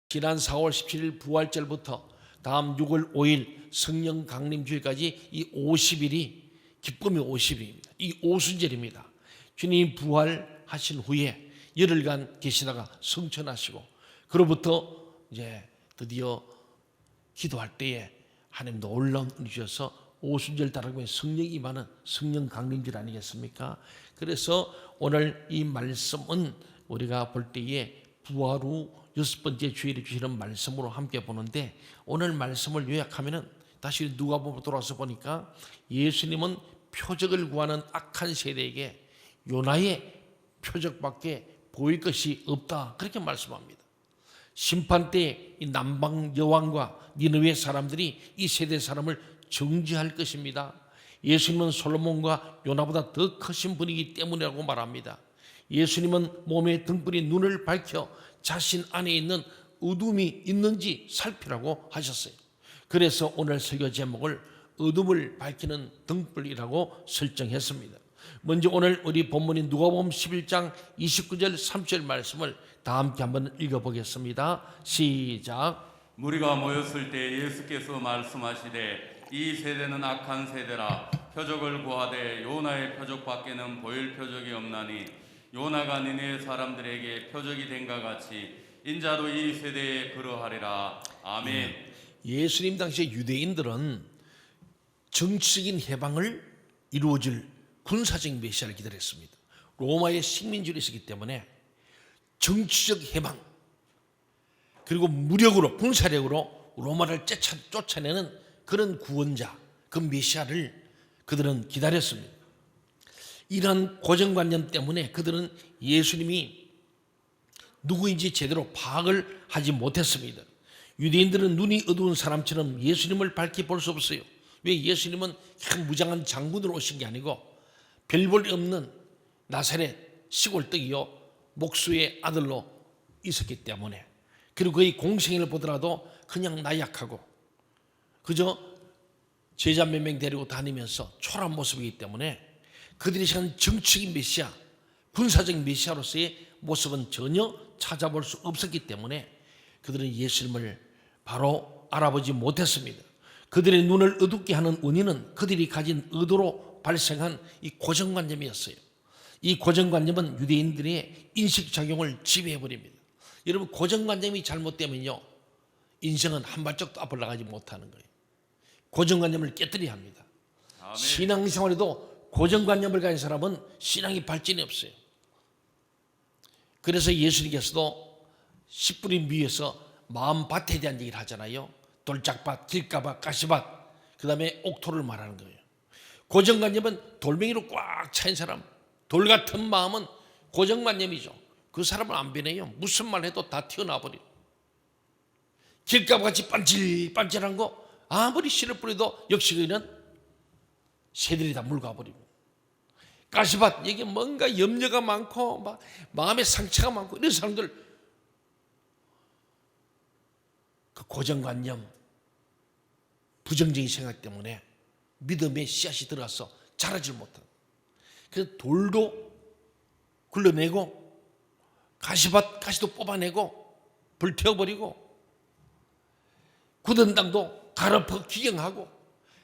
지난 4월 17일 부활절부터 다음 6월 5일 성령 강림주일까지 이 50일이 기쁨의 50일입니다. 이 오순절입니다. 주님이 부활하신 후에 열흘간 계시다가 성천하시고 그로부터 이제 드디어 기도할 때에 하나님 놀라운 은혜 주셔서 오순절 다르고 성령이 임하는 성령 강림절 아니겠습니까? 그래서 오늘 이 말씀은 우리가 볼 때에 부활 후 6번째 주일에 주시는 말씀으로 함께 보는데, 오늘 말씀을 요약하면은 다시 누가복음으로 돌아서 보니까 예수님은 표적을 구하는 악한 세대에게 요나의 표적밖에 보일 것이 없다, 그렇게 말씀합니다. 심판 때 이 남방 여왕과 니느웨 사람들이 이 세대 사람을 정죄할 것입니다. 예수님은 솔로몬과 요나보다 더 크신 분이기 때문이라고 말합니다. 예수님은 몸에 등불이 눈을 밝혀 자신 안에 있는 어둠이 있는지 살피라고 하셨어요. 그래서 오늘 설교 제목을 어둠을 밝히는 등불이라고 설정했습니다. 먼저 오늘 우리 본문인 누가복음 11장 29절 30절 말씀을 다 함께 한번 읽어보겠습니다. 시작. 무리가 모였을 때 예수께서 말씀하시되 이 세대는 악한 세대라. 표적을 구하되 요나의 표적밖에는 보일 표적이 없나니 요나가 니네 사람들에게 표적이 된가 같이 인자도 이 세대에 그러하리라. 아멘. 예수님 당시에 유대인들은 정치적인 해방을 이루어질 군사적인 메시아를 기다렸습니다. 로마의 식민지로 있었기 때문에 정치적 해방 그리고 무력으로 군사력으로 로마를 쫓아내는 그런 구원자, 그 메시아를 그들은 기다렸습니다. 이런 고정관념 때문에 그들은 예수님이 누구인지 제대로 파악을 하지 못했습니다. 유대인들은 눈이 어두운 사람처럼 예수님을 밝히 볼 수 없어요. 왜? 예수님은 무장한 장군으로 오신 게 아니고 별 볼 없는 나사렛 시골떡이요 목수의 아들로 있었기 때문에, 그리고 그의 공생애를 보더라도 그냥 나약하고 그저 제자 몇 명 데리고 다니면서 초라한 모습이기 때문에 그들이 생각하는 정치적인 메시아, 군사적인 메시아로서의 모습은 전혀 찾아볼 수 없었기 때문에 그들은 예수님을 바로 알아보지 못했습니다. 그들의 눈을 어둡게 하는 원인은 그들이 가진 의도로 발생한 이 고정관념이었어요. 이 고정관념은 유대인들의 인식작용을 지배해버립니다. 여러분, 고정관념이 잘못되면요 인생은 한 발짝도 앞을 나가지 못하는 거예요. 고정관념을 깨뜨려야 합니다. 아멘. 신앙생활에도 고정관념을 가진 사람은 신앙이 발전이 없어요. 그래서 예수님께서도 씨 뿌린 위에서 마음밭에 대한 얘기를 하잖아요. 돌짝밭, 길가밭, 가시밭, 그 다음에 옥토를 말하는 거예요. 고정관념은 돌멩이로 꽉 차인 사람, 돌 같은 마음은 고정관념이죠. 그 사람은 안 변해요. 무슨 말 해도 다 튀어나와 버려요. 길가밭같이 반질반질한 거 아무리 씨를 뿌려도 역시 그는 새들이 다 물가 버리고, 가시밭, 이게 뭔가 염려가 많고 막 마음에 상처가 많고 이런 사람들, 그 고정관념, 부정적인 생각 때문에 믿음의 씨앗이 들어가서 자라질 못하고, 그래서 돌도 굴러내고 가시도 뽑아내고 불태워버리고 굳은 땅도 갈아엎어 기경하고,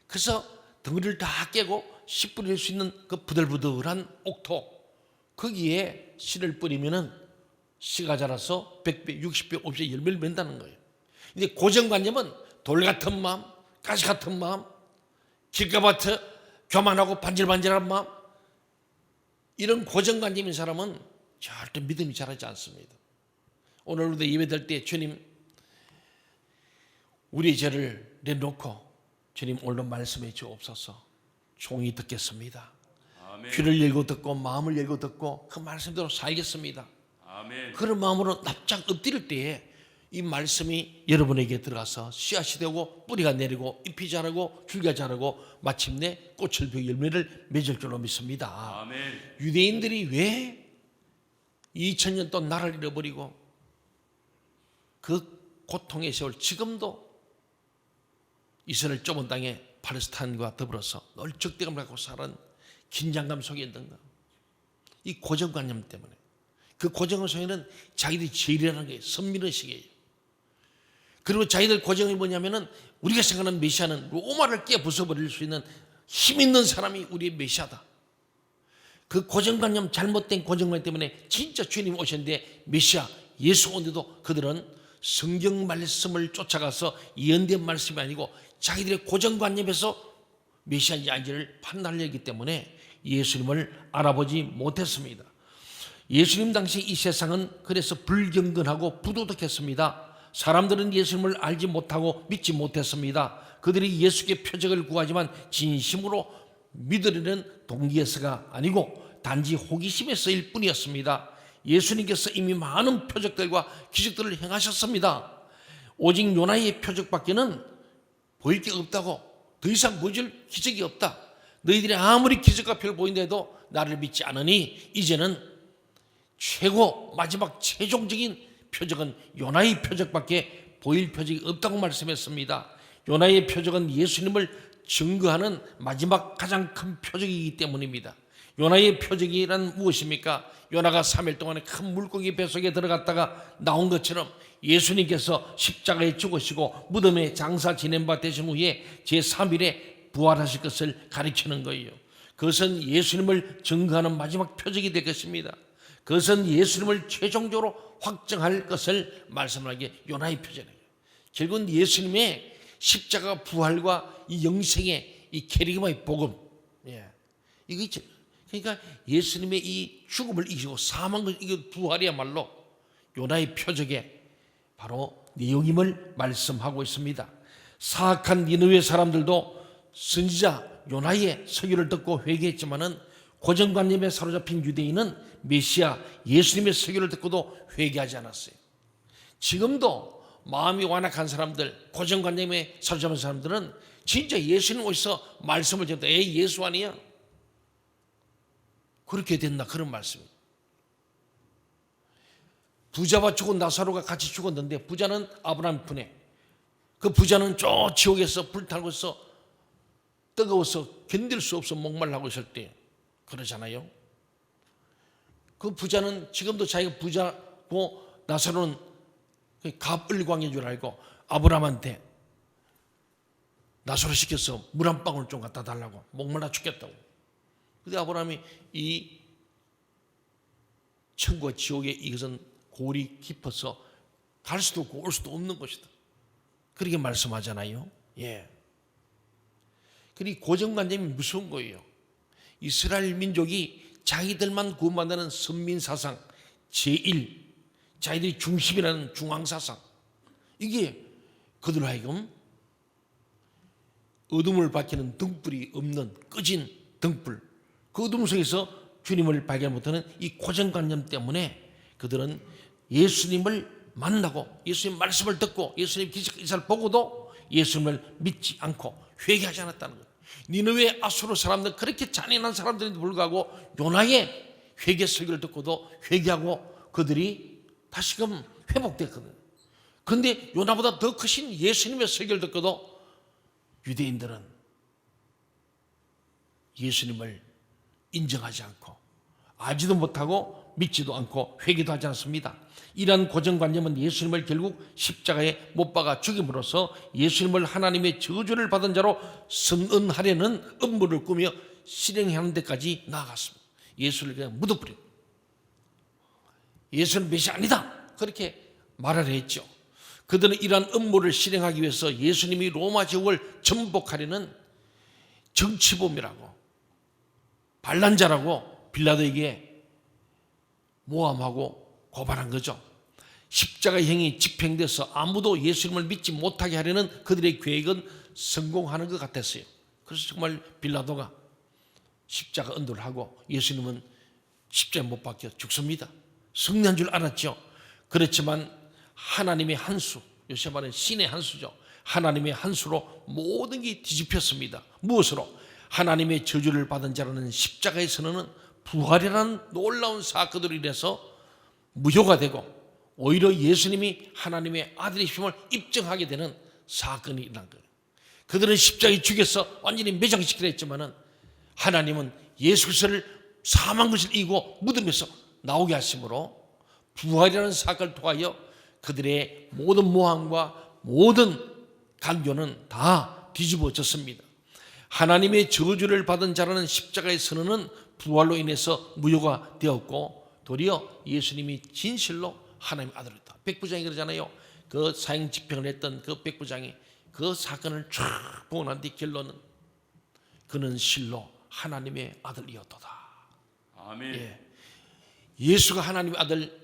그래서 덩어리를 다 깨고 씨 뿌릴 수 있는 그 부들부들한 옥토, 거기에 씨를 뿌리면은 씨가 자라서 100배, 60배, 50배 열매를 맺는다는 거예요. 근데 고정관념은 돌 같은 마음, 가시 같은 마음, 길가밭에 교만하고 반질반질한 마음, 이런 고정관념인 사람은 절대 믿음이 자라지 않습니다. 오늘 우리도 예배드릴 때 주님, 우리의 죄를 내놓고 주님 오늘 말씀해 주옵소서. 종이 듣겠습니다. 아멘. 귀를 열고 듣고 마음을 열고 듣고 그 말씀대로 살겠습니다. 아멘. 그런 마음으로 납작 엎드릴 때에 이 말씀이 여러분에게 들어가서 씨앗이 되고 뿌리가 내리고 잎이 자라고 줄기가 자라고 마침내 꽃을 피우고 열매를 맺을 줄로 믿습니다. 아멘. 유대인들이 왜 2000년 동안 나라를 잃어버리고 그 고통의 세월, 지금도 이스라엘 좁은 땅에 팔레스타인과 더불어서 늘 적대감을 갖고 사는 긴장감 속에 있는가? 이 고정관념 때문에. 그 고정관 속에는 자기들이 제일이라는 게 선민의식이에요. 그리고 자기들 고정이 뭐냐면은 우리가 생각하는 메시아는 로마를 깨부숴버릴 수 있는 힘 있는 사람이 우리의 메시아다. 그 고정관념, 잘못된 고정관념 때문에 진짜 주님 오셨는데 메시아 예수 오는데도 그들은 성경 말씀을 쫓아가서 예언된 말씀이 아니고 자기들의 고정관념에서 메시아인지 아닌지를 판단하려 했기 때문에 예수님을 알아보지 못했습니다. 예수님 당시 이 세상은 그래서 불경건하고 부도덕했습니다. 사람들은 예수님을 알지 못하고 믿지 못했습니다. 그들이 예수께 표적을 구하지만 진심으로 믿으려는 동기에서가 아니고 단지 호기심에서일 뿐이었습니다. 예수님께서 이미 많은 표적들과 기적들을 행하셨습니다. 오직 요나의 표적밖에는 보일 게 없다고, 더 이상 보여줄 기적이 없다. 너희들이 아무리 기적과 표를 보인데도 나를 믿지 않으니 이제는 최고 마지막 최종적인 표적은 요나의 표적밖에 보일 표적이 없다고 말씀했습니다. 요나의 표적은 예수님을 증거하는 마지막 가장 큰 표적이기 때문입니다. 요나의 표적이란 무엇입니까? 요나가 3일 동안에 큰 물고기 뱃속에 들어갔다가 나온 것처럼 예수님께서 십자가에 죽으시고 무덤에 장사 지낸 바 되신 후에 제3일에 부활하실 것을 가리키는 거예요. 그것은 예수님을 증거하는 마지막 표적이 될 것입니다. 그것은 예수님을 최종적으로 확정할 것을 말씀하기에 요나의 표적이에요. 결국은 예수님의 십자가 부활과 이 영생의 이 캐리그마의 복음, 이거 있죠. 그러니까 예수님의 이 죽음을 이기고 사망을 이긴 부활이야말로 요나의 표적에 바로 내용임을 말씀하고 있습니다. 사악한 니느웨 사람들도 선지자 요나의 설교를 듣고 회개했지만은 고정관념에 사로잡힌 유대인은 메시아 예수님의 설교를 듣고도 회개하지 않았어요. 지금도 마음이 완악한 사람들, 고정관념에 사로잡힌 사람들은 진짜 예수님 오셔서 말씀을 전했다. 에이, 예수 아니야? 그렇게 됐나? 그런 말씀이에요. 부자와 죽은 나사로가 같이 죽었는데 부자는 아브라함 편에, 그 부자는 저 지옥에서 불타고 있어 뜨거워서 견딜 수 없어 목말라고 있을 때 그러잖아요. 그 부자는 지금도 자기가 부자고 나사로는 갑을광인 줄 알고 아브라함한테 나사로 시켜서 물 한 방울 좀 갖다 달라고, 목말라 죽겠다고. 근데 아브라함이 이 천국과 지옥에 이것은 골이 깊어서 갈 수도 없고 올 수도 없는 것이다. 그렇게 말씀하잖아요. 예. 그리고 고정관념이 무서운 거예요. 이스라엘 민족이 자기들만 구원받는 선민사상 제1, 자기들이 중심이라는 중앙사상, 이게 그들로 하여금 어둠을 밝히는 등불이 없는 꺼진 등불, 그 어둠 속에서 주님을 발견 못하는 이 고정관념 때문에 그들은 예수님을 만나고 예수님 말씀을 듣고 예수님 기사를 보고도 예수님을 믿지 않고 회개하지 않았다는 거예요. 니느웨 아수르 사람들, 그렇게 잔인한 사람들인데도 불구하고 요나의 회개 설교를 듣고도 회개하고 그들이 다시금 회복됐거든요. 그런데 요나보다 더 크신 예수님의 설교를 듣고도 유대인들은 예수님을 인정하지 않고 알지도 못하고 믿지도 않고 회개도 하지 않습니다. 이러한 고정관념은 예수님을 결국 십자가에 못 박아 죽임으로써 예수님을 하나님의 저주를 받은 자로 선언하려는 음모를 꾸며 실행하는 데까지 나아갔습니다. 예수를 그냥 묻어버리고 예수는 메시아 아니다, 그렇게 말을 했죠. 그들은 이러한 음모를 실행하기 위해서 예수님이 로마 제국을 전복하려는 정치범이라고, 반란자라고 빌라도에게 모함하고 고발한 거죠. 십자가형이 집행돼서 아무도 예수님을 믿지 못하게 하려는 그들의 계획은 성공하는 것 같았어요. 그래서 정말 빌라도가 십자가 언도를 하고 예수님은 십자가에 못 박혀 죽습니다. 승리한 줄 알았죠. 그렇지만 하나님의 한 수, 요새 말하는 신의 한 수죠. 하나님의 한 수로 모든 게 뒤집혔습니다. 무엇으로? 하나님의 저주를 받은 자라는 십자가의 선언은 부활이라는 놀라운 사건으로 인해서 무효가 되고 오히려 예수님이 하나님의 아들이심을 입증하게 되는 사건이 일어난 거예요. 그들은 십자가에 죽여서 완전히 매장시키려 했지만은 하나님은 예수 그리스도를 사망 것을 이기고 무덤에서 나오게 하심으로 부활이라는 사건을 통하여 그들의 모든 모함과 모든 간교는 다 뒤집어졌습니다. 하나님의 저주를 받은 자라는 십자가의 선언은 부활로 인해서 무효가 되었고 도리어 예수님이 진실로 하나님의 아들이다. 백부장이 그러잖아요. 그 사형 집행을 했던 그 백부장이 그 사건을 쫙 보고 난 뒤 결론은 그는 실로 하나님의 아들이었도다. 아멘. 예. 예수가 하나님의 아들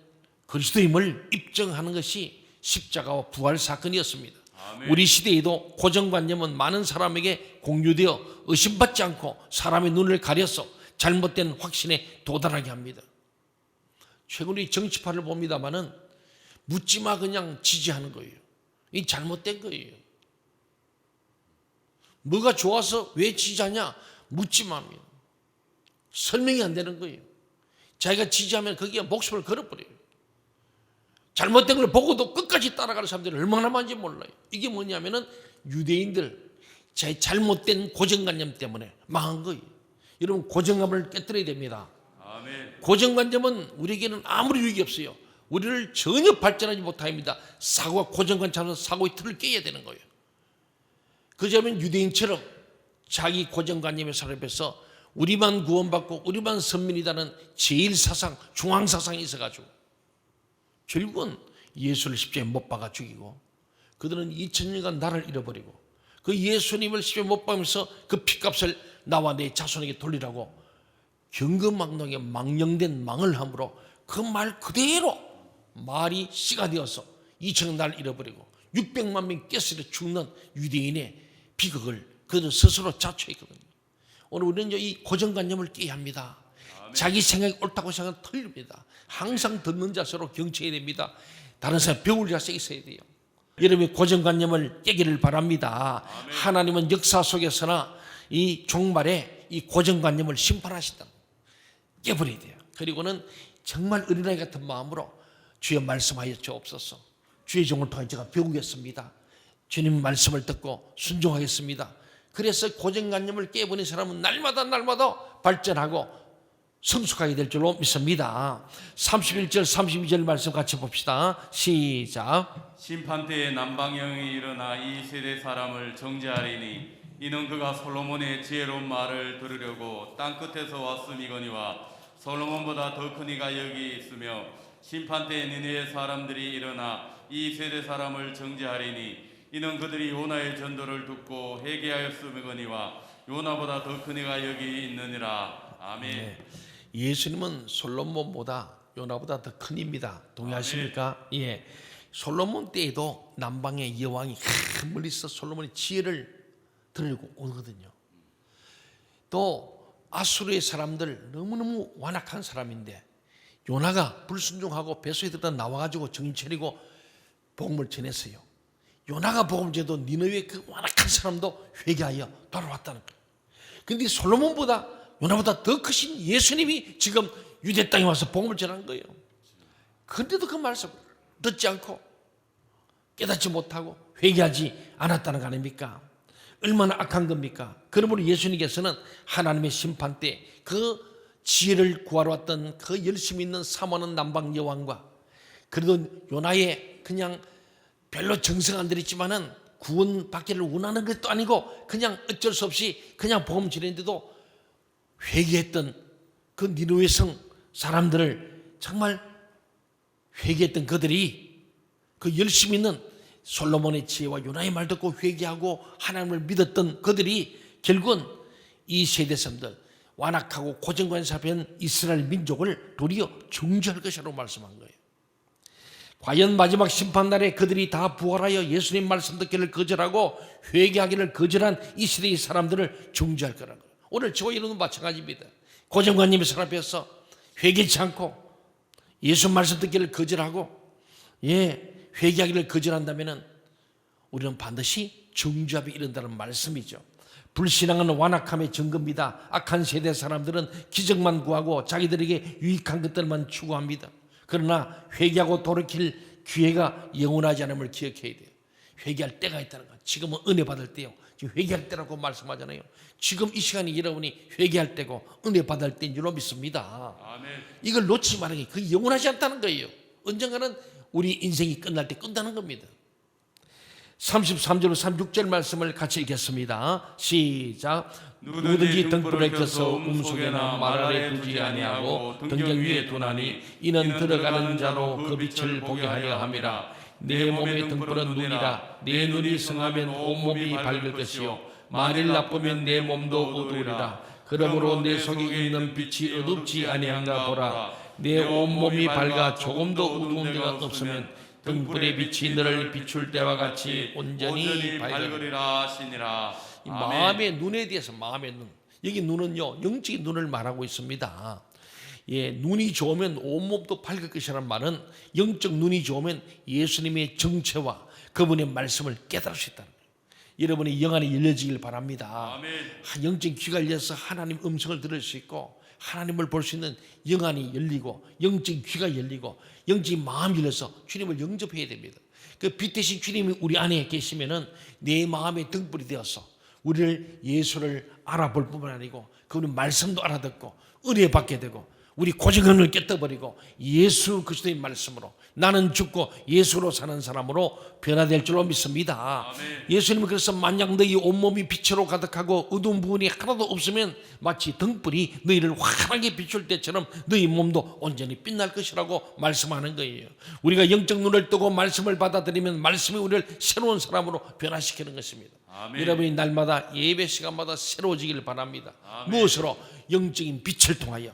그리스도임을 입증하는 것이 십자가와 부활 사건이었습니다. 아멘. 우리 시대에도 고정관념은 많은 사람에게 공유되어 의심받지 않고 사람의 눈을 가려서 잘못된 확신에 도달하게 합니다. 최근 우리 정치파를 봅니다마는 묻지마 그냥 지지하는 거예요. 이 잘못된 거예요. 뭐가 좋아서 왜 지지하냐? 묻지마입니다. 설명이 안 되는 거예요. 자기가 지지하면 거기에 목숨을 걸어버려요. 잘못된 걸 보고도 끝까지 따라가는 사람들이 얼마나 많은지 몰라요. 이게 뭐냐면은 유대인들 자기 잘못된 고정관념 때문에 망한 거예요. 여러분 고정관념을 깨뜨려야 됩니다. 아멘. 고정관념은 우리에게는 아무리 유익이 없어요. 우리를 전혀 발전하지 못합니다. 사고가 고정관념 사고의 틀을 깨야 되는 거예요. 그러자면 유대인처럼 자기 고정관념에 사로잡혀서 우리만 구원받고 우리만 선민이다는 제일사상 중앙사상이 있어가지고 결국은 예수를 십자가에 못 박아 죽이고 그들은 2000년간 나를 잃어버리고 그 예수님을 십자가에 못 박으면서 그 피값을 나와 내 자손에게 돌리라고 경거망동에 망령된 망을 함으로 그 말 그대로 말이 씨가 되어서 2000년 나를 잃어버리고 600만 명이 깨스려 죽는 유대인의 비극을 그들은 스스로 자초했거든요. 오늘 우리는 이 고정관념을 깨야 합니다. 자기 생각이 옳다고 생각하면 틀립니다. 항상 듣는 자세로 경청해야 됩니다. 다른 사람 배울 자세 있어야 돼요. 여러분의 고정관념을 깨기를 바랍니다. 아멘. 하나님은 역사 속에서나 이 종말에 이 고정관념을 심판하신다. 깨버려야 돼요. 그리고는 정말 어린아이 같은 마음으로 주의 말씀하여 주옵소서. 주의 종을 통해 제가 배우겠습니다. 주님 말씀을 듣고 순종하겠습니다. 그래서 고정관념을 깨버린 사람은 날마다 발전하고 성숙하게 될 줄로 믿습니다. 31절 32절 말씀 같이 봅시다. 시작. 심판 때에 남방령이 일어나 이 세대 사람을 정죄하리니 이는 그가 솔로몬의 지혜로운 말을 들으려고 땅 끝에서 왔음이거니와 솔로몬보다 더 큰 이가 여기 있으며 심판 때에 니네의 사람들이 일어나 이 세대 사람을 정죄하리니 이는 그들이 요나의 전도를 듣고 회개하였음이거니와 요나보다 더 큰 이가 여기 있느니라. 아멘. 네. 예수님은 솔로몬보다 요나보다 더 큰입니다. 동의하십니까? 예. 솔로몬 때에도 남방의 여왕이 멀리서 솔로몬의 지혜를 들으려고 오거든요. 또 아수르의 사람들 너무너무 완악한 사람인데 요나가 불순종하고 뱃속에 들어가 나와가지고 정신 차리고 복음을 전했어요. 요나가 복음을 전해도 니느웨의 그 완악한 사람도 회개하여 돌아왔다는 거예요. 그런데 솔로몬보다 요나보다 더 크신 예수님이 지금 유대 땅에 와서 복음을 전한 거예요. 그런데도 그 말씀 듣지 않고 깨닫지 못하고 회개하지 않았다는 거 아닙니까? 얼마나 악한 겁니까? 그러므로 예수님께서는 하나님의 심판 때 그 지혜를 구하러 왔던 그 열심히 있는 사모하는 남방 여왕과 그래도 요나의 그냥 별로 정성 안 들였지만은 구원 받기를 원하는 것도 아니고 그냥 어쩔 수 없이 그냥 복음 전했는데도 회개했던 그 니느웨 성 사람들을 정말 회개했던 그들이 그 열심히 있는 솔로몬의 지혜와 요나의 말 듣고 회개하고 하나님을 믿었던 그들이 결국은 이 세대 사람들 완악하고 고정관념에 잡힌 이스라엘 민족을 도리어 정죄할 것이라고 말씀한 거예요. 과연 마지막 심판날에 그들이 다 부활하여 예수님 말씀 듣기를 거절하고 회개하기를 거절한 이 시대의 사람들을 정죄할 거라는 거예요. 오늘 저와 여러분도 마찬가지입니다. 고정관념에 사로잡혀서 회개치 않고 예수 말씀 듣기를 거절하고 회개하기를 거절한다면 우리는 반드시 정죄함에 이른다는 말씀이죠. 불신앙은 완악함의 증거입니다. 악한 세대 사람들은 기적만 구하고 자기들에게 유익한 것들만 추구합니다. 그러나 회개하고 돌이킬 기회가 영원하지 않음을 기억해야 돼요. 회개할 때가 있다는 거. 지금은 은혜 받을 때요. 지금 회개할 때라고 말씀하잖아요. 지금 이 시간이 여러분이 회개할 때고 은혜 받을 때인 줄로 믿습니다. 아멘. 이걸 놓치지 말아요. 그게 영원하지 않다는 거예요. 언젠가는 우리 인생이 끝날 때 끝나는 겁니다. 33절 36절 말씀을 같이 읽겠습니다. 시작. 누구든지 등불을 켜서 음속에나 말 아래 두지 아니하고 등경 위에 두나니 이는 들어가는 자로 그 빛을 보게 하려 함이라. 내 몸의 등불은 눈이라. 내 눈이 성하면 온몸이 밝을 것이요 만일 나쁘면 내 몸도 어두우리라. 그러므로 내 속에 있는 빛이 어둡지 아니한가 보라. 내 온몸이 밝아 조금도 어두운 데가 없으면 등불의 빛이 너를 비출 때와 같이 온전히 밝으리라 하시니라. 이 마음의 눈에 대해서 마음의 눈, 여기 눈은요 영적인 눈을 말하고 있습니다. 예, 눈이 좋으면 온몸도 밝을 것이라는 말은 영적 눈이 좋으면 예수님의 정체와 그분의 말씀을 깨달을 수 있다는 거예요. 여러분의 영안이 열려지길 바랍니다. 아멘. 영적 귀가 열려서 하나님 음성을 들을 수 있고 하나님을 볼 수 있는 영안이 열리고 영적 귀가 열리고 영적 마음이 열려서 주님을 영접해야 됩니다. 그 빛 대신 주님이 우리 안에 계시면은 내 마음의 등불이 되어서 우리를 예수를 알아볼 뿐만 아니고 그분의 말씀도 알아듣고 은혜 받게 되고 우리 고정관을 깨뜨려버리고 예수 그리스도의 말씀으로 나는 죽고 예수로 사는 사람으로 변화될 줄로 믿습니다. 아멘. 예수님은 그래서 만약 너희 온몸이 빛으로 가득하고 어두운 부분이 하나도 없으면 마치 등불이 너희를 환하게 비출 때처럼 너희 몸도 온전히 빛날 것이라고 말씀하는 거예요. 우리가 영적 눈을 뜨고 말씀을 받아들이면 말씀이 우리를 새로운 사람으로 변화시키는 것입니다. 아멘. 여러분이 날마다 예배 시간마다 새로워지기를 바랍니다. 아멘. 무엇으로? 영적인 빛을 통하여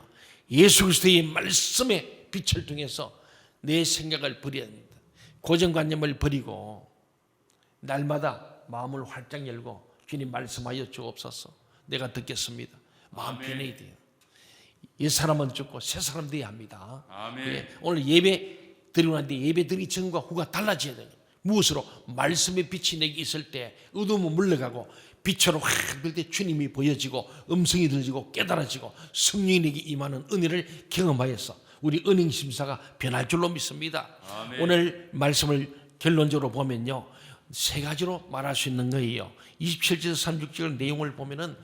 예수 그리스도의 말씀의 빛을 통해서 내 생각을 버려야 합니다. 고정관념을 버리고 날마다 마음을 활짝 열고 주님 말씀하여 주옵소서. 내가 듣겠습니다. 마음 아멘. 변해야 돼요. 이 사람은 죽고 새 사람 되어야 합니다. 아멘. 예, 오늘 예배 드리고 난뒤 예배 드리기 전과 후가 달라져야 돼요. 무엇으로? 말씀의 빛이 내게 있을 때 어두움은 물러가고 빛으로 확 들 때 주님이 보여지고 음성이 들리고 깨달아지고 성령이 내게 임하는 은혜를 경험하여서 우리 은행 심사가 변할 줄로 믿습니다. 아멘. 오늘 말씀을 결론적으로 보면요 세 가지로 말할 수 있는 거예요. 27절 36절 내용을 보면은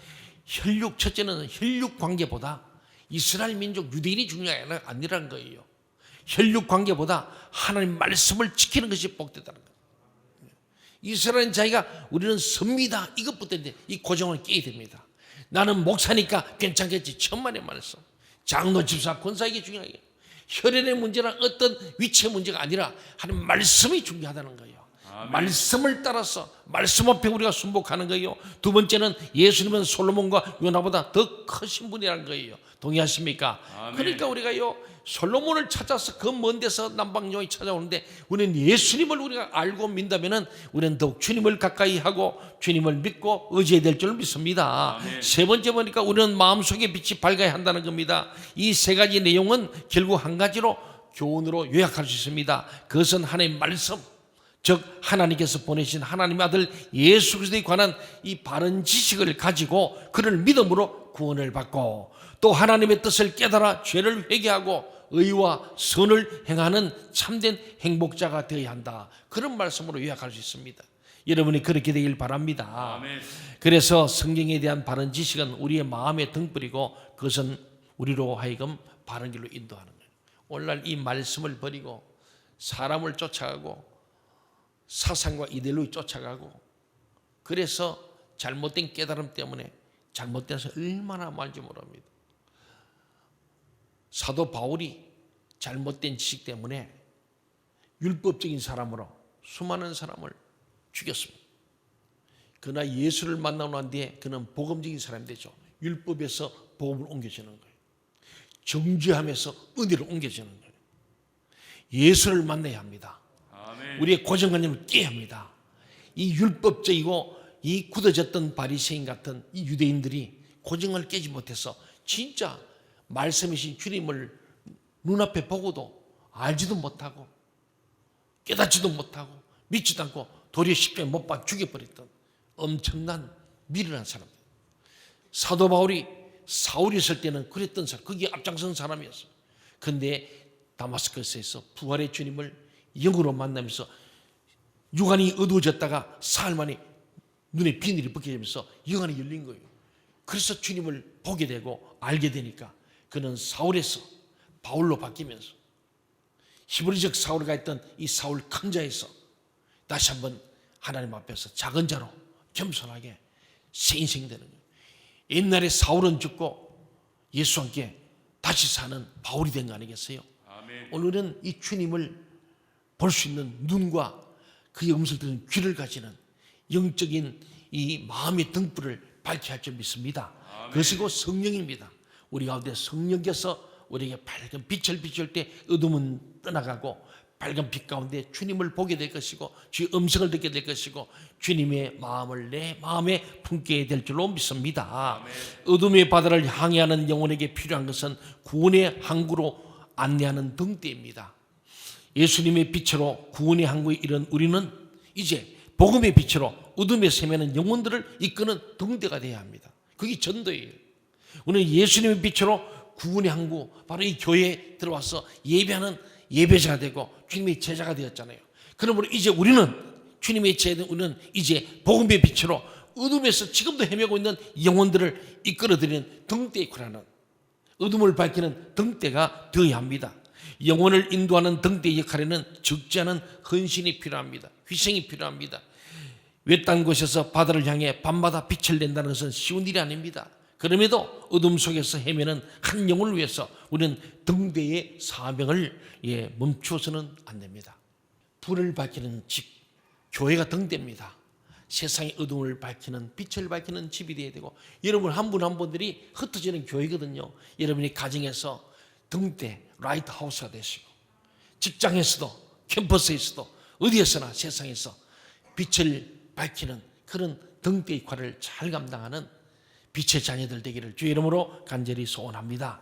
첫째는 혈육 관계보다 이스라엘 민족 유대인이 중요한 게 아니라는 거예요. 혈육 관계보다 하나님 말씀을 지키는 것이 복되다는 거예요. 이스라엘 자기가 우리는 섭니다 이것부터인데 이 고정을 깨야 됩니다. 나는 목사니까 괜찮겠지. 천만의 말씀. 장로 집사 권사 이게 중요해요. 혈연의 문제나 어떤 위치의 문제가 아니라 하나님 말씀이 중요하다는 거예요. 아멘. 말씀을 따라서 말씀 앞에 우리가 순복하는 거예요. 두 번째는 예수님은 솔로몬과 요나보다 더 크신 분이라는 거예요. 동의하십니까? 아멘. 그러니까 우리가요 솔로몬을 찾아서 그 먼 데서 남방용이 찾아오는데 우리는 예수님을 우리가 알고 믿다면은 우리는 더욱 주님을 가까이 하고 주님을 믿고 의지해야 될 줄 믿습니다. 아멘. 세 번째 보니까 우리는 마음속에 빛이 밝아야 한다는 겁니다. 이 세 가지 내용은 결국 한 가지로 교훈으로 요약할 수 있습니다. 그것은 하나님의 말씀, 즉 하나님께서 보내신 하나님의 아들 예수 그리스도에 관한 이 바른 지식을 가지고 그를 믿음으로 구원을 받고 또 하나님의 뜻을 깨달아 죄를 회개하고 의와 선을 행하는 참된 행복자가 되어야 한다. 그런 말씀으로 요약할 수 있습니다. 여러분이 그렇게 되길 바랍니다. 아멘. 그래서 성경에 대한 바른 지식은 우리의 마음의 등불이고 그것은 우리로 하여금 바른 길로 인도하는 거예요. 오늘날 이 말씀을 버리고 사람을 쫓아가고 사상과 이데올로기 쫓아가고 그래서 잘못된 깨달음 때문에 잘못돼서 얼마나 많은지 모릅니다. 사도 바울이 잘못된 지식 때문에 율법적인 사람으로 수많은 사람을 죽였습니다. 그러나 예수를 만나고 난 뒤에 그는 복음적인 사람이 되죠. 율법에서 복음을 옮겨주는 거예요. 정죄함에서 은혜를 옮겨주는 거예요. 예수를 만나야 합니다. 아멘. 우리의 고정관념을 깨야 합니다. 이 율법적이고 이 굳어졌던 바리새인 같은 이 유대인들이 고정을 깨지 못해서 진짜 말씀이신 주님을 눈앞에 보고도 알지도 못하고 깨닫지도 못하고 믿지도 않고 도리어 십자가에 못 박아 죽여버렸던 엄청난 미련한 사람들. 사도 바울이 사울이 있을 때는 그랬던 사람, 거기에 앞장선 사람이었어요. 그런데 다마스커스에서 부활의 주님을 영으로 만나면서 육안이 어두워졌다가 사흘 만에 눈에 비늘이 벗겨지면서 영안이 열린 거예요. 그래서 주님을 보게 되고 알게 되니까 그는 사울에서 바울로 바뀌면서 히브리적 사울이가 있던 이 사울 큰자에서 다시 한번 하나님 앞에서 작은 자로 겸손하게 새 인생 되는 거예요. 옛날에 사울은 죽고 예수와 함께 다시 사는 바울이 된 거 아니겠어요? 아멘. 오늘은 이 주님을 볼 수 있는 눈과 그의 음성을 듣는 귀를 가지는 영적인 이 마음의 등불을 밝게 할 줄 믿습니다. 그것이 곧 성령입니다. 우리 가운데 성령께서 우리에게 밝은 빛을 비출 때 어둠은 떠나가고 밝은 빛 가운데 주님을 보게 될 것이고 주의 음성을 듣게 될 것이고 주님의 마음을 내 마음에 품게 될 줄로 믿습니다. 어둠의 바다를 항해하는 영혼에게 필요한 것은 구원의 항구로 안내하는 등대입니다. 예수님의 빛으로 구원의 항구에 이른 우리는 이제 복음의 빛으로 어둠에 세매는 영혼들을 이끄는 등대가 되어야 합니다. 그게 전도예요. 우리는 예수님의 빛으로 구원의 항구, 바로 이 교회에 들어와서 예배하는 예배자가 되고 주님의 제자가 되었잖아요. 그러므로 이제 우리는 주님의 제자, 우리는 이제 복음의 빛으로 어둠에서 지금도 헤매고 있는 영혼들을 이끌어들이는 등대의 역할하는, 어둠을 밝히는 등대가 되어야 합니다. 영혼을 인도하는 등대의 역할에는 적지 않은 헌신이 필요합니다. 희생이 필요합니다. 외딴 곳에서 바다를 향해 밤마다 빛을 낸다는 것은 쉬운 일이 아닙니다. 그럼에도 어둠 속에서 헤매는 한 영혼을 위해서 우리는 등대의 사명을 멈추어서는 안 됩니다. 불을 밝히는 집, 교회가 등대입니다. 세상의 어둠을 밝히는, 빛을 밝히는 집이 되어야 되고, 여러분 한 분 한 분들이 흩어지는 교회거든요. 여러분이 가정에서 등대, 라이트하우스가 되시고, 직장에서도, 캠퍼스에서도, 어디에서나 세상에서 빛을 밝히는 그런 등대 역할을 잘 감당하는 빛의 자녀들 되기를 주의 이름으로 간절히 소원합니다.